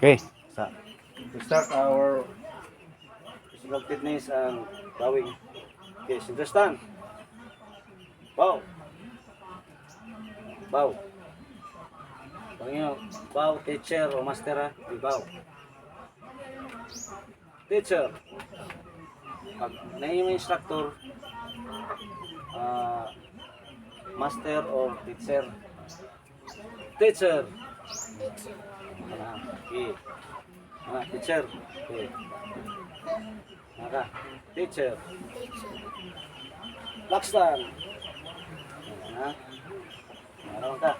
Okay. Sa to start our physical fitness and bowing. Okay, so understand. Bow. Bow. Panginoon, bow, teacher o master ha, di bow. Teacher. Pag name instructor, master or teacher. Teacher. Okay. Teacher. Okay. Teacher. Laksan. Meron ka.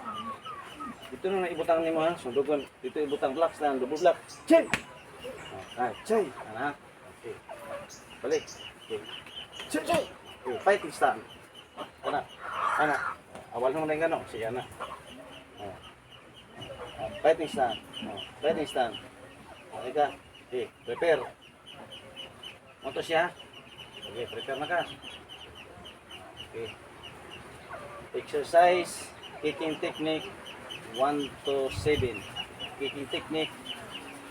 Dito na ibutang ni mo ha. Sundugon. Dito ibutang blocks na. Double block. Check. Check. Okay. Balik. Okay. Check. Okay. Fighting stand. Awal mo na yung gano'n. Sige na. Fighting stand. Fighting stand. Okay ka. Okay. Prepare. Moto siya. Okay. Prepare na ka. Okay. Exercise, kicking technique 1 to 7. Kicking technique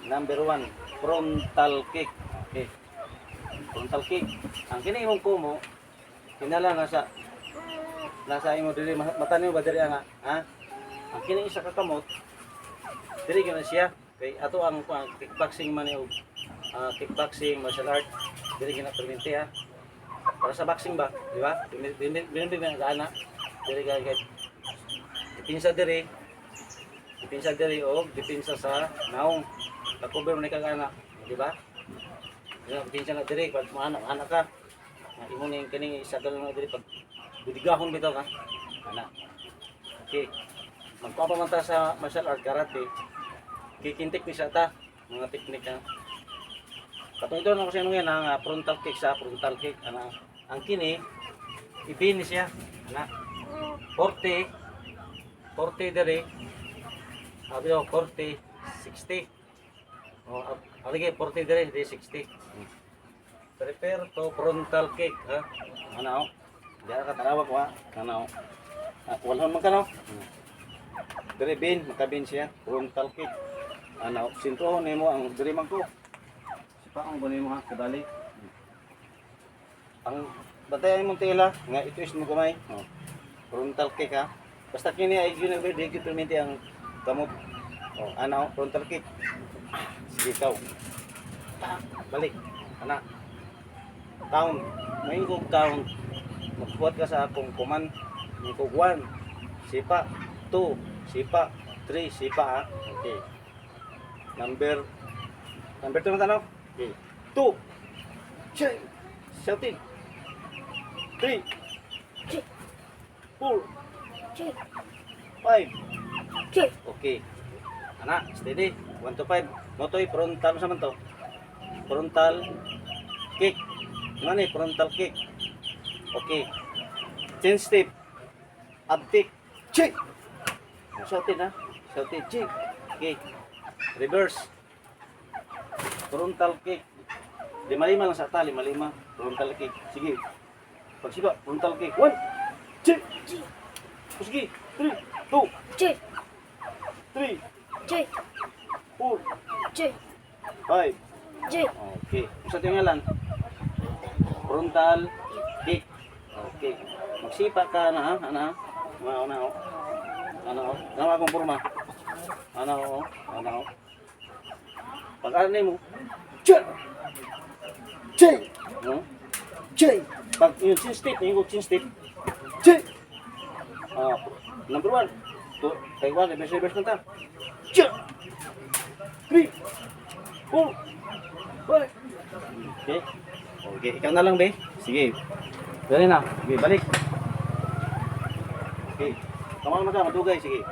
number 1, frontal kick. Okay. Frontal kick. Ang kini imong kumo, kinala nasa imo diri mata niyo ba diri nga, ha? Ang kini isa ka kamot, diri gyud siya. Kay ato ang kickboxing man og kickboxing martial art, diri gyud na permente ha. Para sa boxing ba, di ba? Binibig na ana. Diri kay dipinsa diri o dipinsa sa naong nakover man kag ana, di ba? Dipinsa na diri pag anak ka. Imo ning kini isagal na diri pag budigahon bitaw ka. Ana. Okay. Magpapamanta sa martial art karate. Kikintik ni sa ta mga teknik ha. Katong ito na kasi ano yan ang frontal kick sa frontal kick ana. Ang kini ibini siya ana. 40 dere abi o 40 60 o aligi 40 dere di 60. Prepare to frontal kick ha ano diara ka tanawa ko ha ano walhon man kano dere bin makabin siya frontal kick ano sinto nimo ang diri man ko sipa ang nimo ha kadali ang batayan mong tela nga itwist mo kamay frontal kick ha. Basta kini ay yun ang di permiti ang kamot. Ano, frontal kick. Sige ikaw. Balik. Ana. Count. May kong count. Magbuhat ka sa akong command. May kong 1. Sipa. 2. Sipa. 3. Sipa ha. Okay. Number 2 na tanong. Okay. 2. Check. Shouting. 3. 4, 5. Okay. Ana, steady. 1 to 5. Motoy frontal sa man to. Frontal kick. Mani frontal kick. Okay. Chin step. Ab kick. Check. Shoutin ha. Shoutin check. Okay. Reverse. Frontal kick. 5 lang sa tali, 5. Frontal kick. Sige. Pagsiba, frontal kick. 1. Check. Sige. 3, 2, Check. 3, Check. 4, Check. 5. Check. Okay. Sa tingalan. Frontal kick. Okay. Magsipa ka na ha. Ano? Ano? Nama akong forma. Ano? Pag ano mo. Check. Check. No? Check. Pag yung chin step, yung chin step. Check. Number 1. Kay 1, reverse kanta. Check. 3, 4, 5. Okay. Okay, ikaw na lang, be. Sige. Dali na. Sige, balik. Okay. Kamang na ka, madugay. Sige.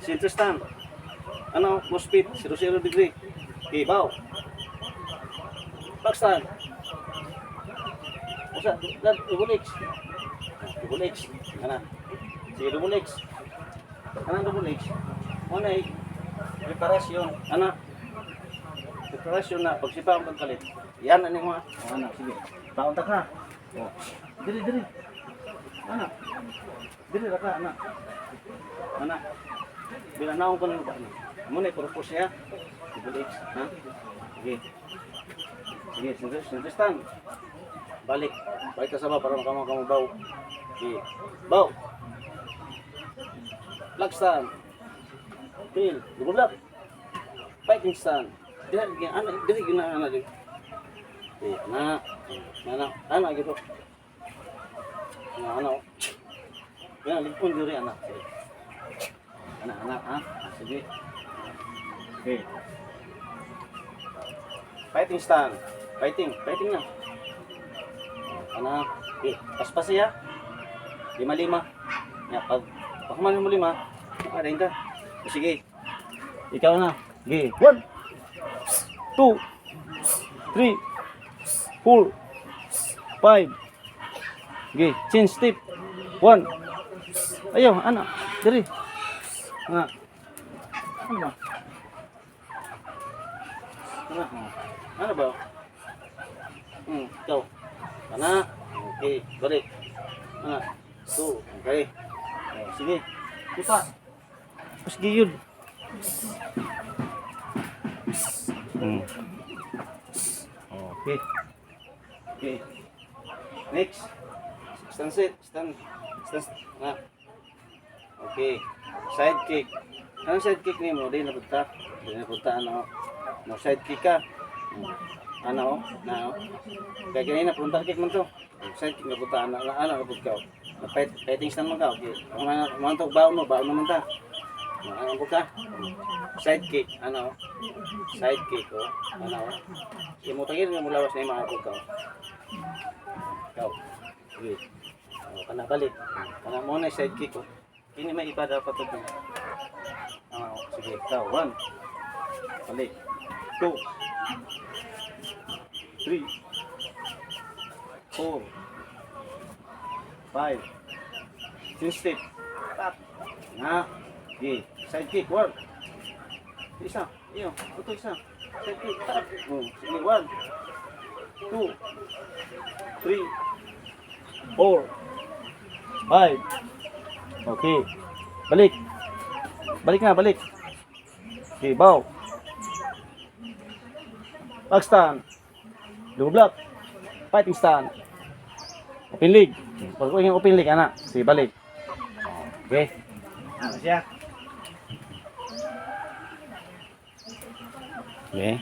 Center stand. Ano? Most speed. 0 degree. Okay, bow. Back stand. Usa, double X. Double X. Ana. Sige, double X. Ana double X. Una ay preparasyon. Ana. Preparasyon na pagsipa ang pagkalit. Yan ani mo. Ana, sige. Taon ta ka. Oh. Diri. Ana. Diri ra ka, ana. Ana. Bila naong ko nang Muna, purpose niya. Double X, ha? Sige. Sige, sinrestan. Balik. Balik ka sa ba para makamang baw. Sige. Baw. Flag stand. Pil. Double block. Fighting stand. Dili gina ana din. Sige, ana gitu. Ana. Yan, lipon diri ana. Sige. Ana, ha? Sige. Okay. Fighting stand. Fighting na. Ana, okay. Paspas siya. 5-5. Ya, pag kumain mo 5, makarain ka. Sige. Ikaw na. Okay. 1, 2, 3, 4, 5. Okay, change step. 1. Ayo, anak. Diri. Anak. Ano ba? Ano ba? Ikaw. Anak. Okay, balik. Anak. 2. Okay. Sige. Kita. Sige yun. Okay. Okay. Next. Stand sit. Stand. Nah. Okay. Side kick. Ano side kick ni mo? Di napunta. Ano? No side kick ka. Ano? Na. Kaya kanina punta kick man to. Side kick napunta. Ano napunta ka? Fighting stand mo ka. Okay. Kung ano to baon naman ta. Ano ka? Side kick. Ano? Side kick. Oh. Ano? Imutagin nga mulawas na yung mga ka. Ikaw. Okay. Kana balik. Kana mo na side kick ko. Kini may iba dapat ito. Sige, ikaw. 1. Balik. 2. 3. 4. 5. Step. Tap. Na. Okay. Side kick. 1. Isa. Iyo. Ito isa. Side kick. Tap. Sige. 1. 2. 3. 4. 5. Okay. Balik. Balik na, balik. Okay, bow. Back stand. Double block. Fighting stand. Open leg. Pag yung open leg, anak. Sige, balik. Okay. Ano siya? Okay.